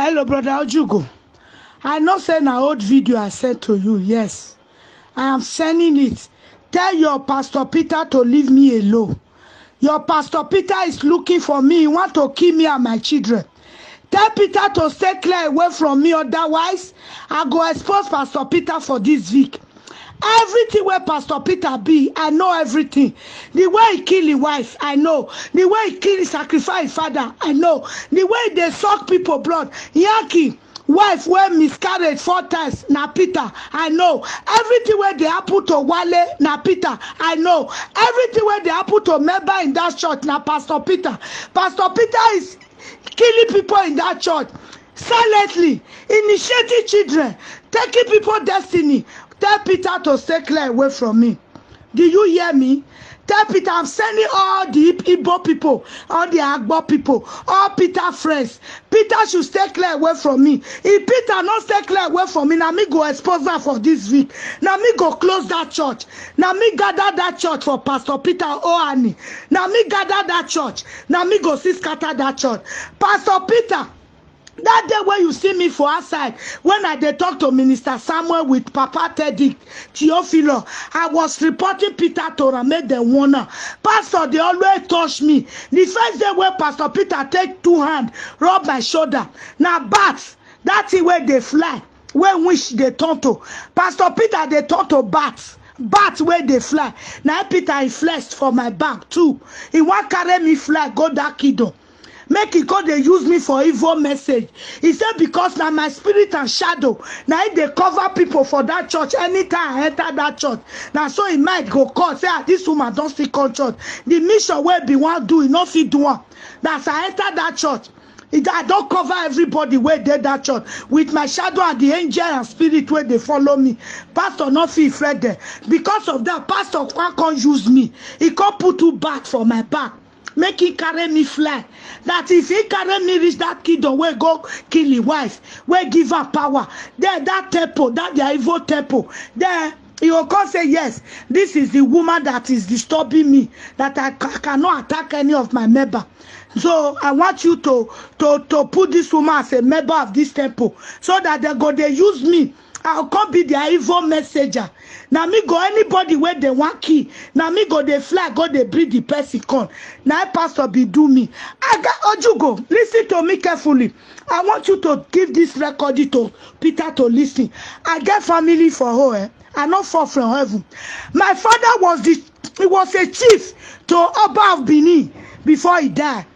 Hello, brother Ojugo. I know say na old video I sent to you. Yes, I am sending it. Tell your Pastor Peter to leave me alone. Your Pastor Peter is looking for me. He want to kill me and my children. Tell Peter to stay clear away from me. Otherwise, I go expose Pastor Peter for this week. Everything where Pastor Peter be, I know everything. The way he kill his wife, I know. The way he kill, sacrifice his father, I know. The way they suck people blood, Yankee wife wey miscarriage 4 times, na Peter, I know. Everything where they happen to Wale, na Peter, I know. Everything where they happen to member in that church, na Pastor Peter. Pastor Peter is killing people in that church silently, initiating children, taking people destiny. Tell Peter to stay clear away from me. Do you hear me? Tell Peter I'm sending all the Igbo people, all the Agbo people, all Peter friends. Peter should stay clear away from me. If Peter not stay clear away from me, now me go expose her for this week. Now me go close that church. Now me gather that church for Pastor Peter Oani. Now me gather that church. Now me go see scatter that church. Pastor Peter, that day when you see me for outside, when I dey talk to Minister Samuel with Papa Teddy Theophilo, I was reporting Peter to make them wanna. Pastor, they always touch me. The first day when Pastor Peter take 2 hands, rub my shoulder. Now bats, that's the way they fly. When wish they turn to. Pastor Peter, they turn to bats. Bats where they fly. Now Peter he flexed for my back too. He want carry me fly, go that kiddo. Make it go they use me for evil message. He said because now my spirit and shadow, now they cover people for that church anytime I enter that church. Now so he might go call, say this woman don't see come church. The mission where be one do, he not fit do one. That's I enter that church. I don't cover everybody where they that church with my shadow and the angel and spirit where they follow me. Pastor not feel afraid there. Because of that, Pastor can't use me. He can't put 2 bats for my back. Make he carry me fly. That if he carry me reach that kiddo where go kill his wife, where give her power. There, that temple, that the evil temple. There, he will come say, yes, this is the woman that is disturbing me, that I cannot attack any of my member. So I want you to put this woman as a member of this temple, so that they use me. I'll come be their evil messenger. Now me go anybody where they want key. Now me go they fly, go they breed the person con. Now Pastor be do me. I got Ojugo. Listen to me carefully. I want you to give this record to Peter to listen. I get family for her. I not fall from heaven. My father was a chief to Oba of Benin before he died.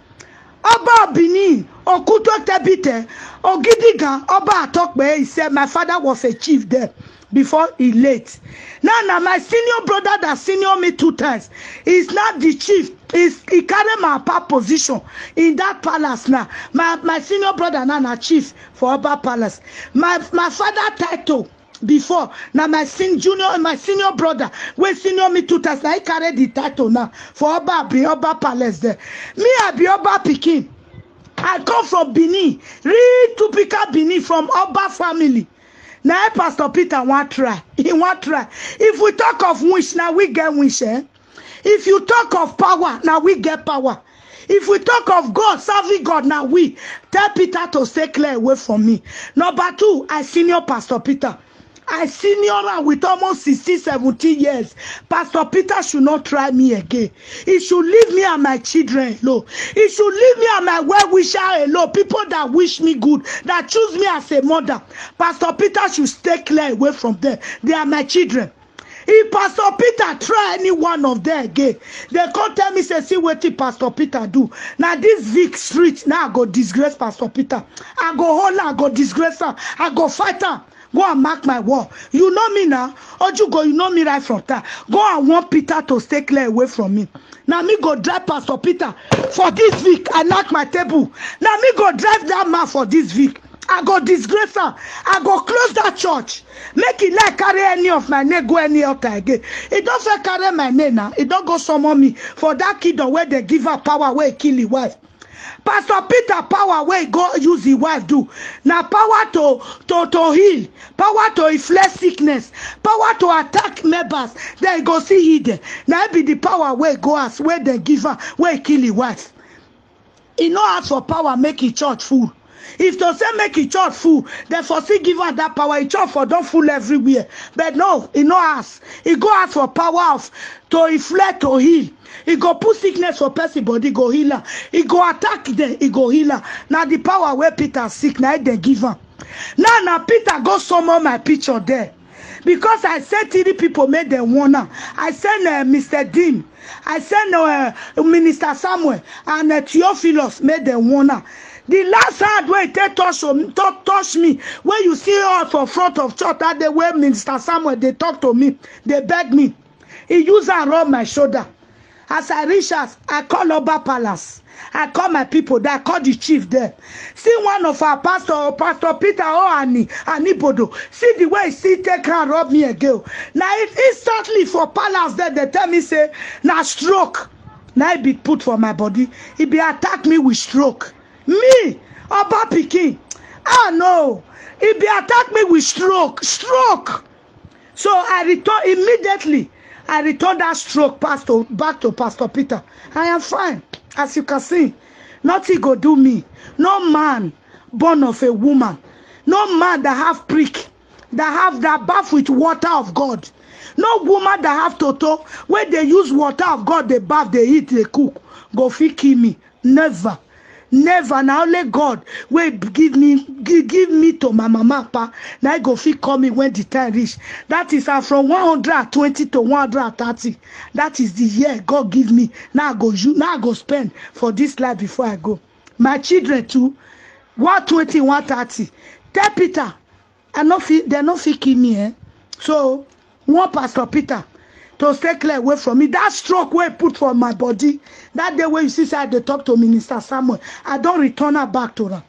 Oba of Benin, Okuto Tebite, Ogidiga, Oba Atokbe, he said my father was a chief there before he late. Now my senior brother that senior me 2 times, he's not the chief. He carry my papa position in that palace now. My senior brother now na chief for Oba Palace. My father title before now my senior brother when senior me 2 times now he carry the title now for Oba Palace there. Me I be Oba Pikin. I come from Benin, real typical Benin from Oba family. Now Pastor Peter want try. He want try. If we talk of wish, now we get wish. If you talk of power, now we get power. If we talk of God, serving God, now we tell Peter to stay clear away from me. Number 2, I senior Pastor Peter. I senior her with almost 60, 70 years. Pastor Peter should not try me again. He should leave me and my children alone. He should leave me and my well-wisher alone. People that wish me good, that choose me as a mother. Pastor Peter should stay clear away from them. They are my children. If Pastor Peter try any one of them again, they can't tell me, say, see what Pastor Peter do. Now this Vic street, now I go disgrace Pastor Peter. I go hold her, I go disgrace her. I go fight her. Go and mark my wall. You know me now. Ojugo, you know me right from that. Go and want Peter to stay clear away from me. Now me go drive Pastor Peter for this week. I knock my table. Now me go drive that man for this week. I go disgrace her. I go close that church. Make it like carry any of my name go any altar again. It don't say carry my name now. It don't go summon me for that kid where they give her power where he kill his wife. Pastor Peter power where go use his wife do. Now power to heal, power to inflict sickness, power to attack members. Then go see hidden. Now be the power where go as where they give her where he kill his wife. He no ask for power make his church full. If to say make a church full, they foresee give her that power. A church for don't full everywhere. But no, he no ask. He go ask for power of to inflate to heal. He go put sickness for person body, go heal her. He go attack them, he go heal her. Now the power where Peter sick, now they give her. Now Peter go summon my picture there. Because I said 3 people made them wanna. I sent Mr. Dean. I sent Minister Samuel and Theophilus made them wanna. The last hand where they touch me, when you see us for front of church, that the way Minister Samuel, they talk to me, they beg me. He used and rub my shoulder. As I reach us, I call Oba Palace. I call my people there. I call the chief there. See one of our Pastor Peter Ani Bodo. See the way he take and rub me again. Now instantly for Palace there, they tell me say, now stroke. Now it be put for my body. He be attack me with stroke. Me, Oba Pikin. Ah no. He be attack me with stroke. Stroke. So I return immediately. I return that stroke back to Pastor Peter. I am fine. As you can see, nothing go do me. No man born of a woman. No man that have prick. That bath with water of God. No woman that have toto. Where they use water of God, they bath, they eat, they cook. Go fit kill me. Never. Never. Now only God will give me to my mama pa. Now I go fit call me when the time reach. That is from 120 to 130. That is the year God give me. Now I go spend for this life before I go. My children too. 120, 130. Tell Peter, they no fit kill me. Eh? So one Pastor Peter to stay clear away from me. That stroke where put for my body, that day when you see say they talk to Minister Samuel, I don't return her back to her.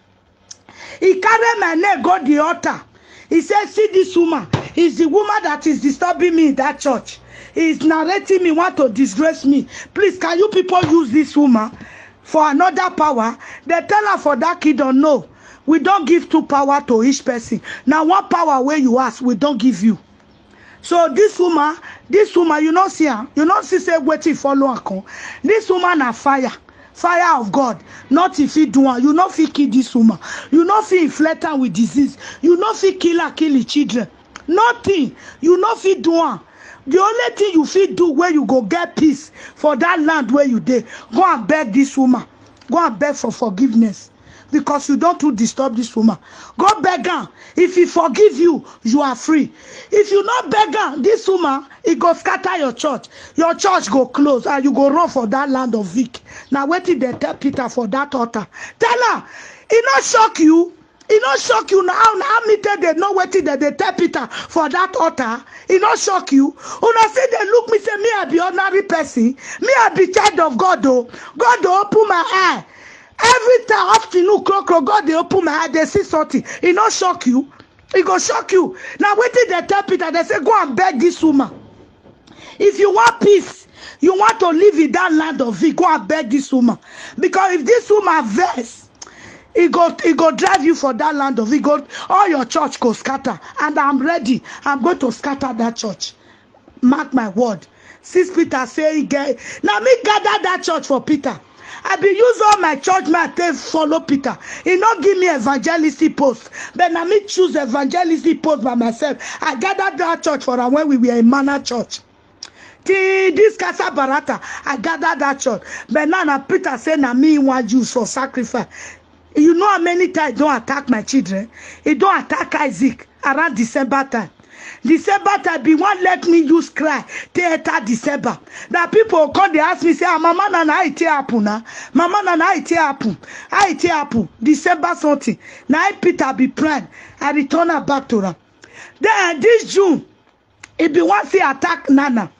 He carried my name, go the altar. He said, see this woman. Is the woman that is disturbing me in that church. He is narrating me, want to disgrace me. Please, can you people use this woman for another power? They tell her for that kid, don't know. We don't give 2 power to each person. Now, one power where you ask, we don't give you. So this woman, you don't see her. You don't see say waiting follow her. This woman a fire of God. Not if he do her. You not fit kill this woman. You not fit inflict her with disease. You not fit kill the children. Nothing. You not fit do her. The only thing you fit do where you go get peace for that land where you dey. Go and beg this woman. Go and beg for forgiveness. Because you don't to disturb this woman. Go beg her. If he forgive you, you are free. If you not beg her, this woman, it go scatter your church. Your church go close and you go run for that land of Vic. Now wait till they tell Peter for that altar. Tell her, it not shock you. It not shock you now. How many times they know what that they tell Peter for that altar? It not shock you. When I say they look me say me I be ordinary person. Me I be child of God though. God will open my eye. Every time afternoon, God, they open my eye, they see something. It not shock you. It go shock you. Now, wait till they tell Peter, they say, go and beg this woman. If you want peace, you want to live in that land of it, go and beg this woman. Because if this woman vex, it go drive you for that land of it. All your church go scatter. And I'm ready. I'm going to scatter that church. Mark my word. Since Peter say, now me gather that church for Peter. I be use all my church man to follow Peter. He not give me evangelistic post. But now me choose evangelistic post by myself. I gathered that church for her when we were in Manor Church. This Casa Barata, I gathered that church. But now Peter say na me want Jews for sacrifice. You know how many times don't attack my children? He don't attack Isaac around December time. December time be one let me use cry theater December. That people come they ask me say, Mama na how it happen na? Mama na how it happen? How it happen? December something. Now Peter be praying. I return her back to her. Then this June, it be one say attack Nana.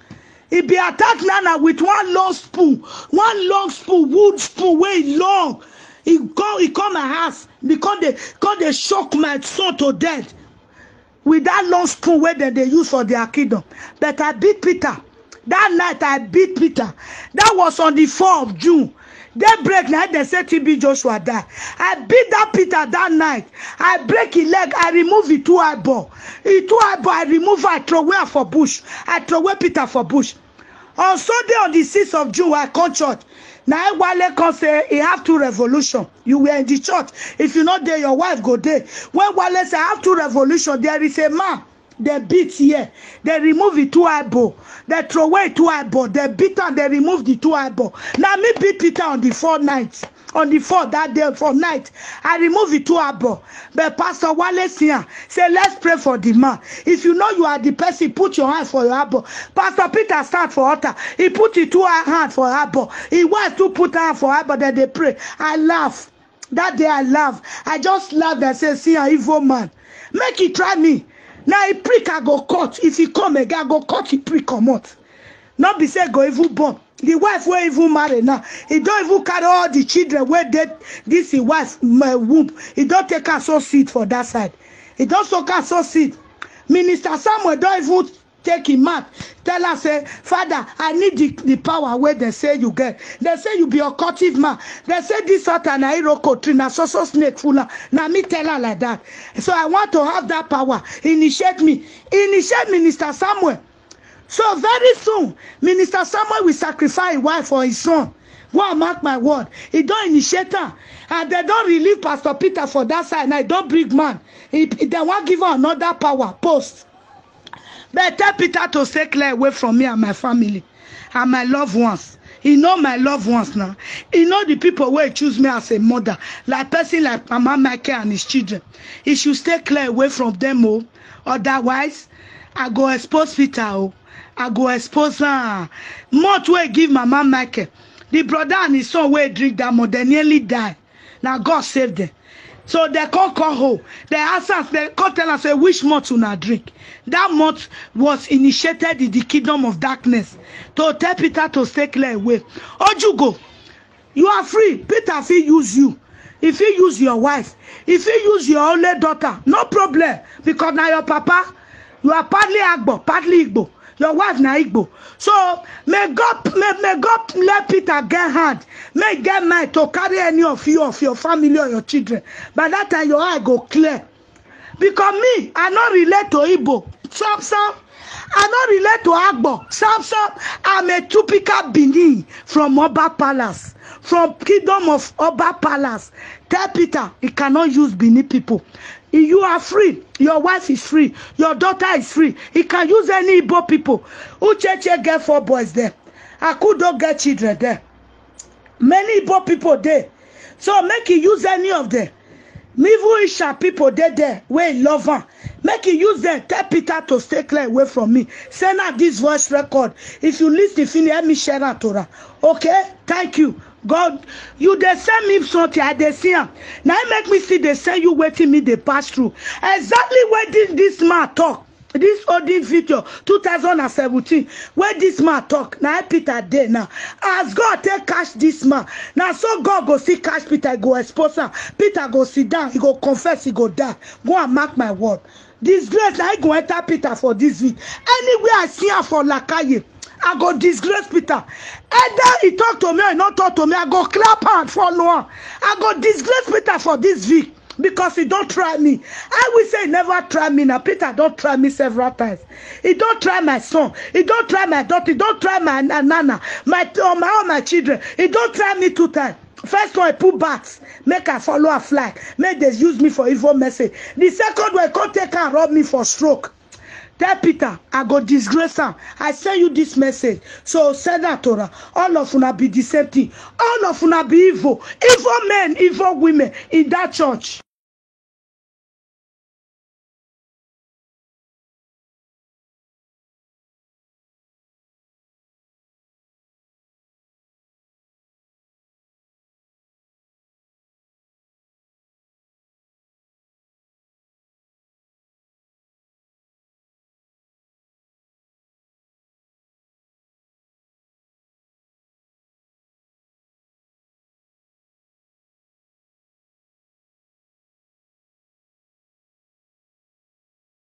It be attack Nana with one long spoon, wood spoon, way long. He come my house because they shock my son to death. With that long spoon where they use for their kingdom. But I beat Peter. That night I beat Peter. That was on the 4th of June. Daybreak night they said TB Joshua died. I beat that Peter that night. I break his leg. I remove his 2 eyeball. His 2 eyeball I remove. I throw away for bush. I throw away Peter for bush. On Sunday on the 6th of June I come church. Now Wale can say he have 2 revolution. You were in the church. If you not there, your wife go there. When Wale say I have 2 revolution, there is a man. They beat here. They remove the 2 eyeball. They throw away 2 eyeball. They beat and they remove the 2 eyeball. Now me beat Peter on the 4th night. On the 4th that day for night, I remove the 2 eyeball. But Pastor Wale here say, let's pray for the man. If you know you are the person, put your hand for your eyeball. Pastor Peter start for altar. He put the 2 hand for eyeball. He wants to put hand for eyeball. Then they pray. I laugh. That day I laugh. I just laugh and say, see an evil man. Make it try me. Now he prick I go cut. If he come again, I go cut he prick come out. Not be say go evil born. The wife will even marry now. He don't even carry all the children where this his wife womb. He don't take her so seed for that side. He don't so so seed. Minister Samuel don't even take him out. Tell her say, Father, I need the power where they say you get. They say you be a occultive man. They say this altar na iroko tree na so snake full. Now me tell her like that. So I want to have that power. Initiate me. Initiate Minister Samuel. So very soon, Minister Samuel will sacrifice his wife for his son. Go and mark my word. He don't initiate her. And they don't relieve Pastor Peter for that side. Now, don't bring man. They won't give her another power post. But tell Peter to stay clear away from me and my family and my loved ones. He know my loved ones now. He know the people who choose me as a mother. Like person like Mama Michael and his children. He should stay clear away from them. Oh. Otherwise, I go expose Peter. Oh. I go expose her. Much way give Mama Michael. The brother and his son will drink that more. They nearly die. Now God save them. So they can't call home. They ask us, they can't tell us which month to not drink. That month was initiated in the kingdom of darkness. To tell Peter to stay clear away. Ojugo, you are free. Peter, if he use you, if he use your wife, if he use your only daughter, no problem. Because now your papa, you are partly Agbo, partly Igbo. Your wife na Igbo. So may God let Peter get hand. May get mind to carry any of you of your family or your children. By that time your eye go clear. Because me, I not relate to Igbo. Sam. I not relate to Agbo. Sam. I'm a typical Benin from Oba Palace. From kingdom of Oba Palace. Tell Peter he cannot use Benin people. You are free. Your wife is free. Your daughter is free. He can use any Igbo people. Ucheche get 4 boys there. Akudo get children there. Many Igbo people there. So make he use any of them. Mivu Isha people there. Where he love her. Make he use them. Tell Peter to stay clear away from me. Send out this voice record. If you listen, let me share that to her. Okay? Thank you. God, you they send me something, I they see him. Now make me see they send you waiting me they pass through. Exactly where this man talk. This audio video 2017 where this man talk. Now Peter there now. As God take catch this man. Now so God go see catch Peter, go expose him. Peter go sit down, he go confess, he go die. Go and mark my word. Disgrace, I go enter Peter for this week. Anywhere I see her for Lakaye, I go disgrace Peter. Either he talk to me or he not talk to me, I go clap hand for no. I go disgrace Peter for this week because he don't try me. I will say he never try me. Now Peter don't try me several times. He don't try my son. He don't try my daughter. He don't try my nana, all my children. He don't try me 2 times. First one, I put bats, make I follow a fly, make they use me for evil message. The second one, come take and rob me for stroke. Tell Peter, I go disgrace her. I send you this message. So send that to her. All of una be the same thing. All of una be evil. Evil men, evil women in that church.